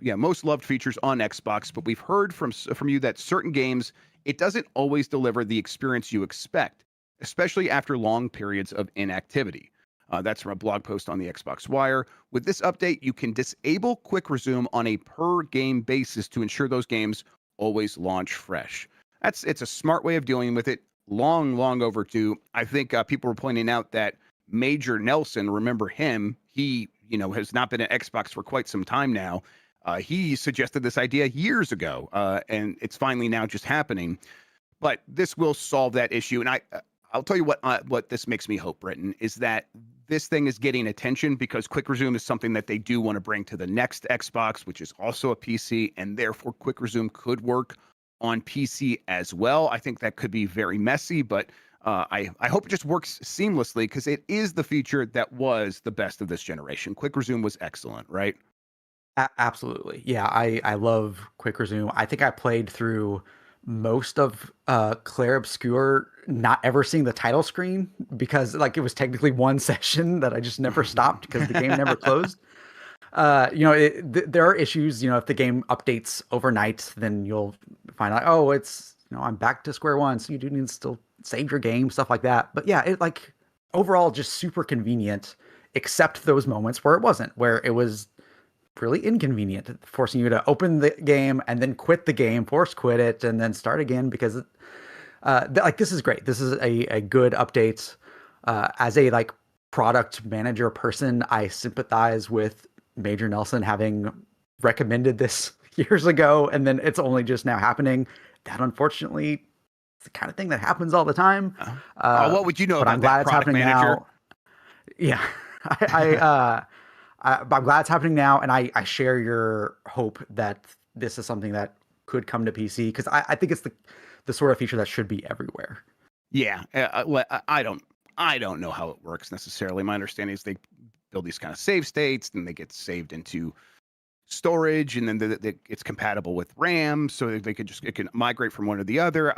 most loved features on Xbox, but we've heard from you that certain games, it doesn't always deliver the experience you expect, especially after long periods of inactivity. That's from a blog post on the Xbox Wire. With this update, you can disable Quick Resume on a per-game basis to ensure those games always launch fresh. It's a smart way of dealing with it. Long overdue. I think people were pointing out that Major Nelson, remember him? He, has not been at Xbox for quite some time now. He suggested this idea years ago, and it's finally now just happening. But this will solve that issue. And I'll tell you what this makes me hope, Britton, is that this thing is getting attention because Quick Resume is something that they do want to bring to the next Xbox, which is also a PC, and therefore Quick Resume could work on PC as well. I think that could be very messy, but I hope it just works seamlessly because it is the feature that was the best of this generation. Quick Resume was excellent, right? Absolutely. Yeah, I love Quick Resume. I think I played through most of Claire Obscure not ever seeing the title screen because it was technically one session that I just never stopped because the game never closed. There are issues, if the game updates overnight, then you'll find out, oh, it's, I'm back to square one. So you do need to still save your game, stuff like that. But yeah, it overall just super convenient, except those moments where it wasn't, where it was really inconvenient, forcing you to open the game and then quit the game, force quit it, and then start again because this is great. This is a good update. As a product manager person, I sympathize with Major Nelson having recommended this years ago, and then it's only just now happening. That unfortunately is the kind of thing that happens all the time. What would you know but about I'm glad that it's product happening manager? now. Yeah, I'm glad it's happening now, and I share your hope that this is something that could come to PC because I think it's the sort of feature that should be everywhere. Yeah, I don't know how it works necessarily. My understanding is they build these kind of save states, and they get saved into storage, and then it's compatible with RAM, so it can migrate from one to the other.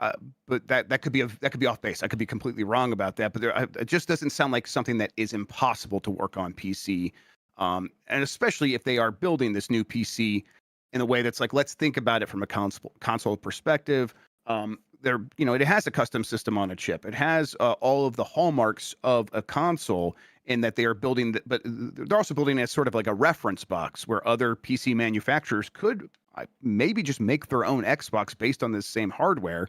But that could be off base. I could be completely wrong about that. But it just doesn't sound like something that is impossible to work on PC. And especially if they are building this new PC in a way that's let's think about it from a console perspective. It has a custom system on a chip. It has all of the hallmarks of a console in that they are building, but they're also building as sort of like a reference box where other PC manufacturers could maybe just make their own Xbox based on this same hardware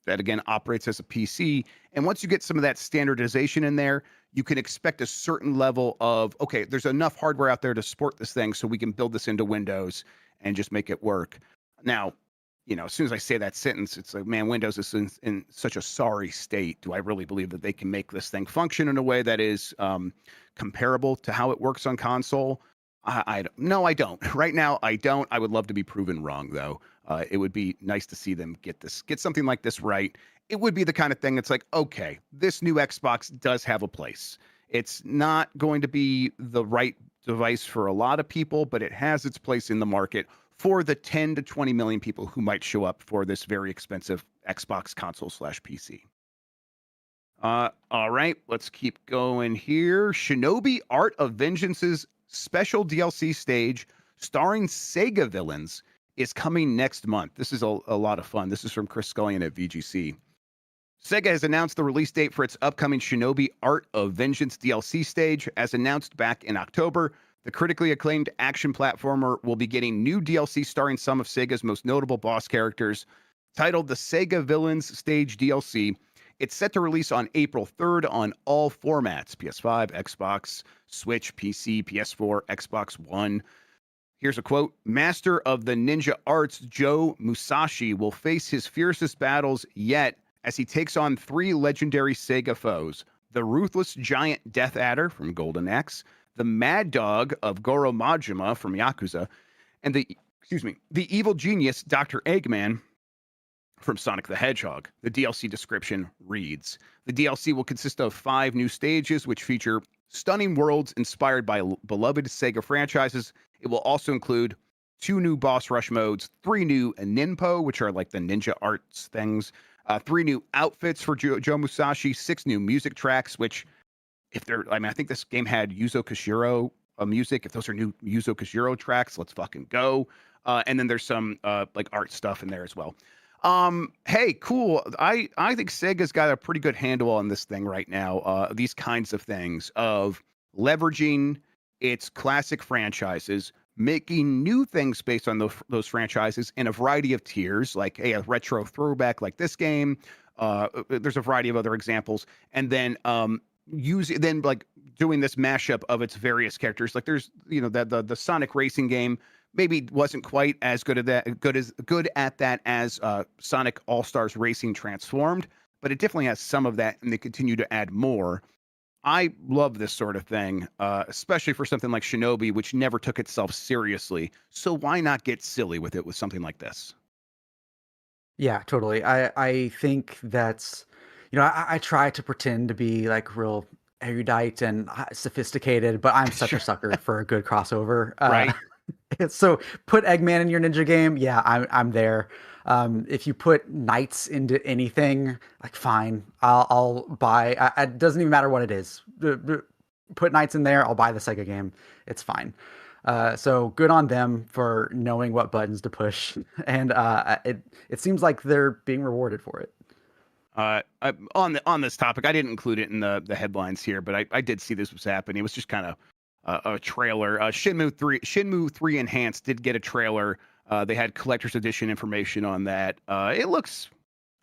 that again operates as a PC. And once you get some of that standardization in there, you can expect a certain level of, okay, there's enough hardware out there to support this thing so we can build this into Windows and just make it work. Now, as soon as I say that sentence, it's like, man, Windows is in such a sorry state. Do I really believe that they can make this thing function in a way that is comparable to how it works on console? No, I don't. Right now, I don't. I would love to be proven wrong, though. It would be nice to see them get something like this right. It would be the kind of thing that's like, okay, this new Xbox does have a place. It's not going to be the right device for a lot of people, but it has its place in the market for the 10 to 20 million people who might show up for this very expensive Xbox console/PC. All right, let's keep going here. Shinobi Art of Vengeance's special DLC stage starring Sega villains is coming next month. This is a lot of fun. This is from Chris Scullion at VGC. Sega has announced the release date for its upcoming Shinobi Art of Vengeance DLC stage. As announced back in October, the critically acclaimed action platformer will be getting new DLC starring some of Sega's most notable boss characters. Titled the Sega Villains Stage DLC, it's set to release on April 3rd on all formats: PS5, Xbox, Switch, PC, PS4, Xbox One. Here's a quote. Master of the ninja arts Joe Musashi will face his fiercest battles yet as he takes on 3 legendary Sega foes: the ruthless giant Death Adder from Golden Axe, the Mad Dog of Goro Majima from Yakuza, and the evil genius Dr. Eggman from Sonic the Hedgehog. The DLC description reads, the DLC will consist of 5 new stages, which feature stunning worlds inspired by beloved Sega franchises. It will also include 2 new boss rush modes, 3 new ninpo, which are like the ninja arts things, 3 new outfits for Joe Musashi, 6 new music tracks, which I think this game had Yuzo Koshiro music. If those are new Yuzo Koshiro tracks, let's fucking go. And then there's some like art stuff in there as well. Hey, cool. I think Sega's got a pretty good handle on this thing right now. These kinds of things of leveraging its classic franchises, making new things based on those franchises in a variety of tiers, like a retro throwback like this game. There's a variety of other examples, and then like doing this mashup of its various characters. Like there's the Sonic racing game maybe wasn't quite as good at that as Sonic All-Stars Racing Transformed, but it definitely has some of that, and they continue to add more. I love this sort of thing, especially for something like Shinobi, which never took itself seriously. So why not get silly with it with something like this? Yeah, totally. I think that's, I try to pretend to be like real erudite and sophisticated, but I'm such a sucker for a good crossover. Right. So put Eggman in your ninja game, yeah, I'm there. If you put knights into anything, like fine, I'll buy. It doesn't even matter what it is. Put knights in there, I'll buy the Sega game. It's fine. So good on them for knowing what buttons to push, and it seems like they're being rewarded for it. On this topic, I didn't include it in the headlines here, but I did see this was happening. It was just kind of a trailer. Shenmue 3 Enhanced did get a trailer. They had collector's edition information on that. It looks,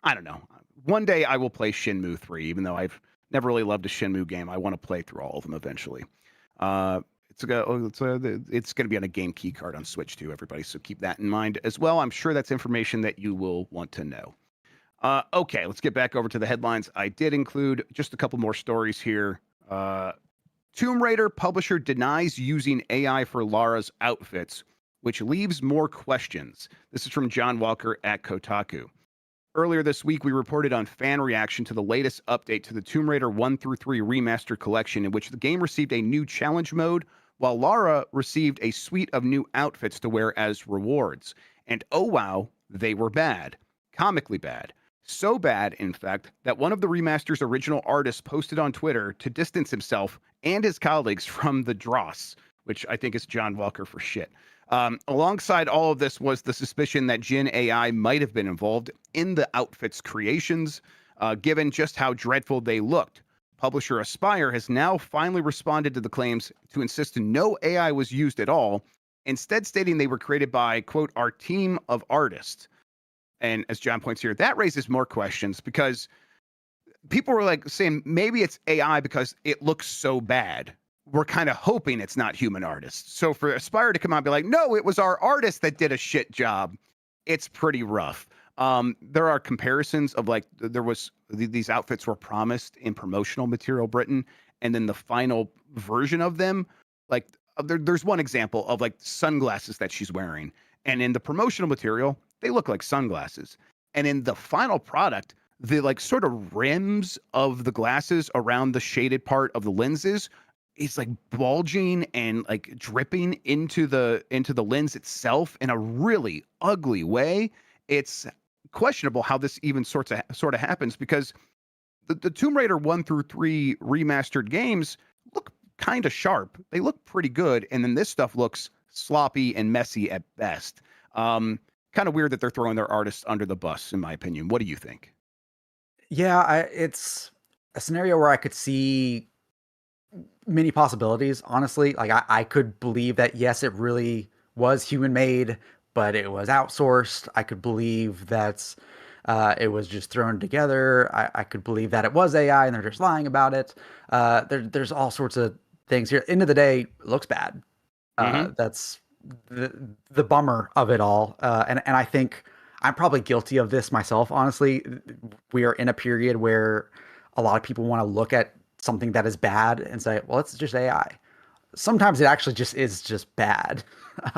I don't know. One day I will play Shenmue 3, even though I've never really loved a Shenmue game. I want to play through all of them eventually. It's going to be on a game key card on Switch too, everybody. So keep that in mind as well. I'm sure that's information that you will want to know. Okay, let's get back over to the headlines. I did include just a couple more stories here. Tomb Raider publisher denies using AI for Lara's outfits, which leaves more questions. This is from John Walker at Kotaku. Earlier this week, we reported on fan reaction to the latest update to the Tomb Raider 1 through 3 remastered collection, in which the game received a new challenge mode, while Lara received a suite of new outfits to wear as rewards. And oh wow, they were bad. Comically bad. So bad, in fact, that one of the remaster's original artists posted on Twitter to distance himself and his colleagues from the dross, which I think is John Walker for shit. Alongside all of this was the suspicion that Jin AI might have been involved in the outfits creations, given just how dreadful they looked. Publisher Aspyr has now finally responded to the claims to insist no AI was used at all, instead stating they were created by, quote, our team of artists. And as John points here, that raises more questions because people were like saying maybe it's AI because it looks so bad. We're kind of hoping it's not human artists. So for Aspire to come out and be like, no, it was our artist that did a shit job, it's pretty rough. There are comparisons of like there was these outfits were promised in promotional material, Britain, and then the final version of them, like there's one example of like sunglasses that she's wearing, and in the promotional material, they look like sunglasses, and in the final product, the like sort of rims of the glasses around the shaded part of the lenses is like bulging and like dripping into the lens itself in a really ugly way. It's questionable how this even sort of happens because the Tomb Raider 1 through 3 remastered games look kind of sharp. They look pretty good, and then this stuff looks sloppy and messy at best. Kind of weird that they're throwing their artists under the bus, in my opinion. What do you think? Yeah, it's a scenario where I could see many possibilities, honestly. Like I could believe that yes, it really was human made, but it was outsourced. I could believe that it was just thrown together. I could believe that it was AI and they're just lying about it. There's all sorts of things here. End of the day, it looks bad. Mm-hmm. That's the bummer of it all. And I think I'm probably guilty of this myself. Honestly, we are in a period where a lot of people want to look at something that is bad and say, well, it's just AI. Sometimes it actually just is just bad.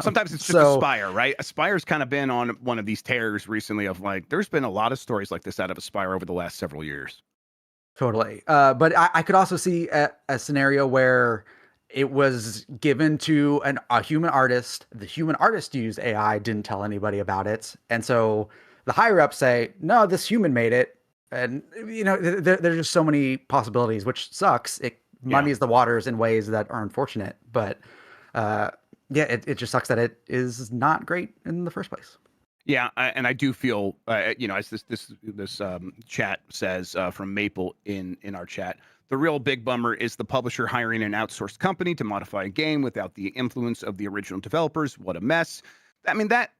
Sometimes it's just So Aspire, right? Aspire's kind of been on one of these tears recently of like, there's been a lot of stories like this out of Aspire over the last several years. totally. But I could also see a scenario where it was given to a human artist. The human artist used AI, didn't tell anybody about it. And so the higher ups say, no, this human made it. And, there's just so many possibilities, which sucks. It Yeah. muddies the waters in ways that are unfortunate. But yeah, it just sucks that it is not great in the first place. Yeah, and I do feel, as this chat says from Maple in our chat, the real big bummer is the publisher hiring an outsourced company to modify a game without the influence of the original developers. What a mess! I mean that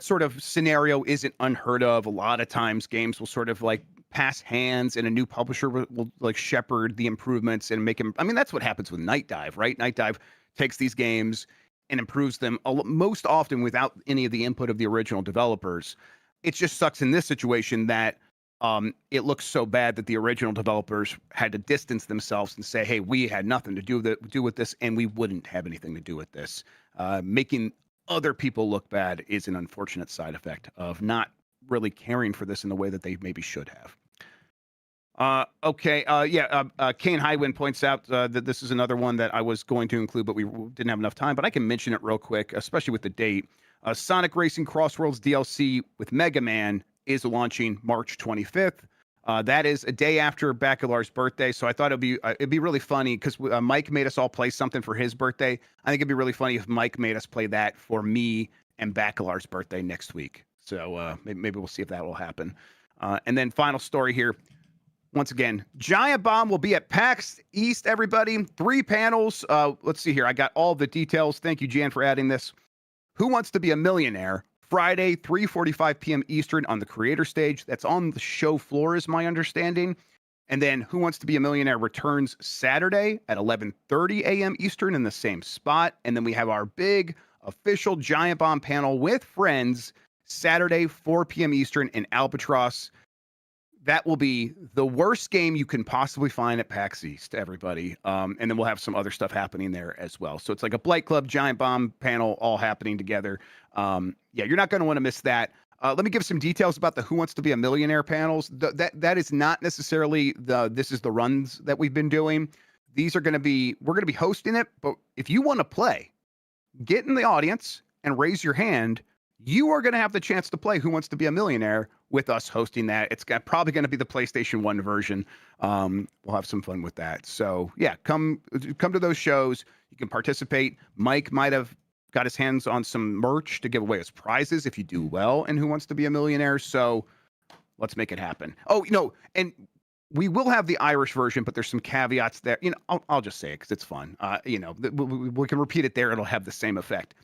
sort of scenario isn't unheard of. A lot of times, games will sort of like pass hands, and a new publisher will like shepherd the improvements and make them. I mean, that's what happens with Night Dive, right? Night Dive takes these games and improves them most often without any of the input of the original developers. It just sucks in this situation that it looks so bad that the original developers had to distance themselves and say, "Hey, we had nothing to do with this, and we wouldn't have anything to do with this." Making other people look bad is an unfortunate side effect of not really caring for this in the way that they maybe should have. Okay. Kane Highwind points out that this is another one that I was going to include, but we didn't have enough time. But I can mention it real quick, especially with the date. Sonic Racing Crossworlds DLC with Mega Man is launching March 25th. That is a day after Bacalar's birthday, so I thought it'd be really funny because Mike made us all play something for his birthday. I think it'd be really funny if Mike made us play that for me and Bacalar's birthday next week. So maybe we'll see if that will happen. And then final story here. Once again, Giant Bomb will be at PAX East, everybody. 3 panels. Let's see here. I got all the details. Thank you, Jan, for adding this. Who Wants to Be a Millionaire? Friday, 3:45 p.m. Eastern on the creator stage. That's on the show floor, is my understanding. And then Who Wants to Be a Millionaire returns Saturday at 11:30 a.m. Eastern in the same spot. And then we have our big official Giant Bomb panel with friends Saturday, 4 p.m. Eastern in Albatross. That will be the worst game you can possibly find at PAX East, everybody. And then we'll have some other stuff happening there as well. So it's like a Blight Club Giant Bomb panel all happening together. Yeah, you're not going to want to miss that. Let me give some details about the Who Wants to Be a Millionaire panels. That is not necessarily this is the runs that we've been doing. We're going to be hosting it. But if you want to play, get in the audience and raise your hand. You are going to have the chance to play Who Wants to Be a Millionaire with us hosting that. It's probably going to be the PlayStation 1 version. We'll have some fun with that. So yeah, come to those shows. You can participate. Mike might have got his hands on some merch to give away as prizes if you do well in Who Wants to Be a Millionaire. So let's make it happen. Oh, and we will have the Irish version, but there's some caveats there. I'll just say it because it's fun. We can repeat it there. It'll have the same effect.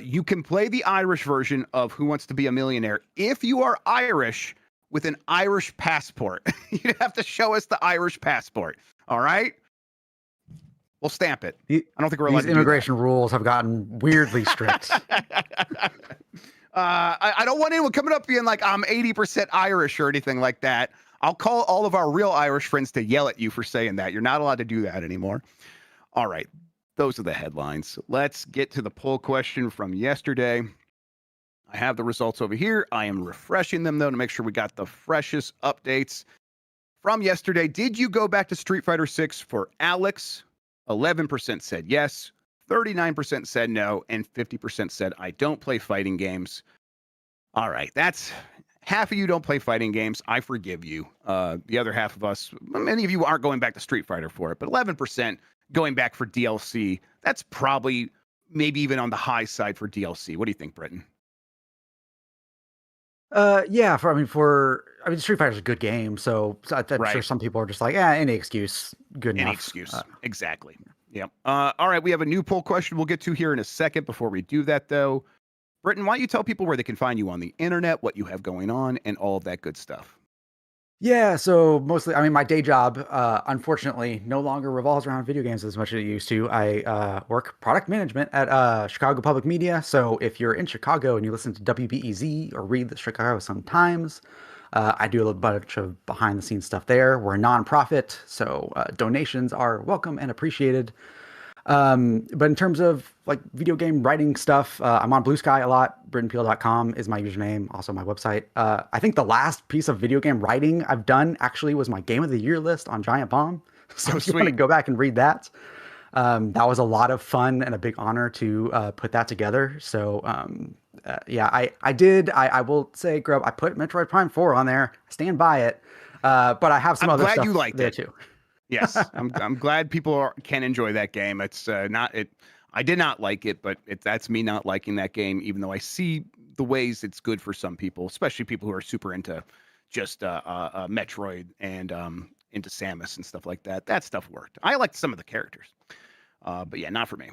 You can play the Irish version of Who Wants to Be a Millionaire if you are Irish with an Irish passport. You'd have to show us the Irish passport. All right? We'll stamp it. I don't think we're allowed to do that. These immigration rules have gotten weirdly strict. I don't want anyone coming up being like, I'm 80% Irish or anything like that. I'll call all of our real Irish friends to yell at you for saying that. You're not allowed to do that anymore. All right. Those are the headlines. Let's get to the poll question from yesterday. I have the results over here. I am refreshing them, though, to make sure we got the freshest updates from yesterday. Did you go back to Street Fighter 6 for Alex? 11% said yes, 39% said no, and 50% said I don't play fighting games. All right, that's half of you don't play fighting games. I forgive you. The other half of us, many of you aren't going back to Street Fighter for it, but 11% going back for DLC. That's probably maybe even on the high side for DLC. What do you think, Britton? Yeah, Street Fighter's a good game, so I'm sure some people are just like, any excuse, good enough. Any excuse, exactly. Yep. All right, we have a new poll question we'll get to here in a second. Before we do that, though, Britton, why don't you tell people where they can find you on the internet, what you have going on, and all of that good stuff? Yeah, so mostly, my day job, unfortunately, no longer revolves around video games as much as it used to. I work product management at Chicago Public Media. So if you're in Chicago and you listen to WBEZ or read the Chicago Sun-Times, I do a bunch of behind-the-scenes stuff there. We're a nonprofit, so donations are welcome and appreciated. But in terms of like video game writing stuff, I'm on Blue Sky a lot. BrittonPeele.com is my username, also my website. I think the last piece of video game writing I've done actually was my Game of the Year list on Giant Bomb. So if you want to go back and read that, that was a lot of fun and a big honor to put that together. So yeah, I did. I will say, Grubb, I put Metroid Prime 4 on there. I stand by it. But I have some other stuff you liked there it. too. Yes, I'm glad people can enjoy that game. It's not it. I did not like it, but that's me not liking that game. Even though I see the ways it's good for some people, especially people who are super into just Metroid and into Samus and stuff like that. That stuff worked. I liked some of the characters, but yeah, not for me.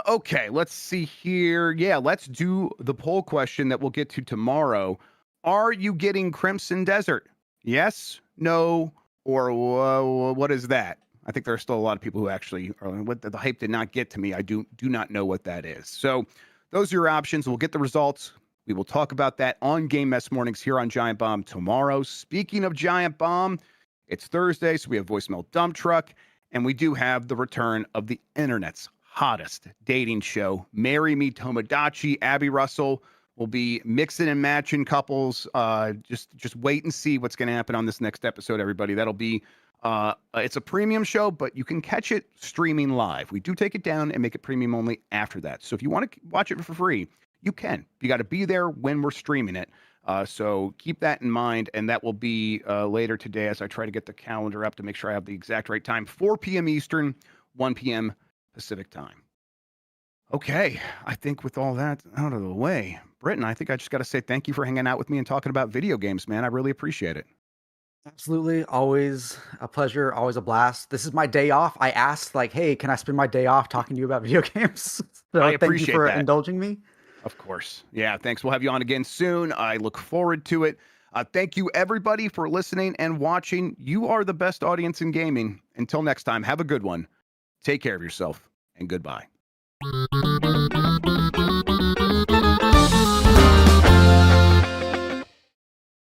Okay, let's see here. Yeah, let's do the poll question that we'll get to tomorrow. Are you getting Crimson Desert? Yes, no, or what is that? I think there are still a lot of people who actually are like, what the hype did not get to me. I do not know what that is. So those are your options. We'll get the results. We will talk about that on Game Mess Mornings here on Giant Bomb tomorrow. Speaking of Giant Bomb, it's Thursday, so we have Voicemail Dump Truck, and we do have the return of the internet's hottest dating show, Marry Me Tomodachi. Abby Russell will be mixing and matching couples. Just wait and see what's going to happen on this next episode, everybody. That'll be it's a premium show, but you can catch it streaming live. We do take it down and make it premium only after that. So if you want to watch it for free, you can. You got to be there when we're streaming it. So keep that in mind, and that will be later today as I try to get the calendar up to make sure I have the exact right time. 4 p.m. Eastern, 1 p.m. Pacific time. Okay, I think with all that out of the way, Britton, I think I just got to say thank you for hanging out with me and talking about video games, man. I really appreciate it. Absolutely. Always a pleasure. Always a blast. This is my day off. I asked like, hey, can I spend my day off talking to you about video games? So I thank you for that. indulging me. Of course. Yeah, thanks. We'll have you on again soon. I look forward to it. Thank you, everybody, for listening and watching. You are the best audience in gaming. Until next time, have a good one. Take care of yourself, and goodbye.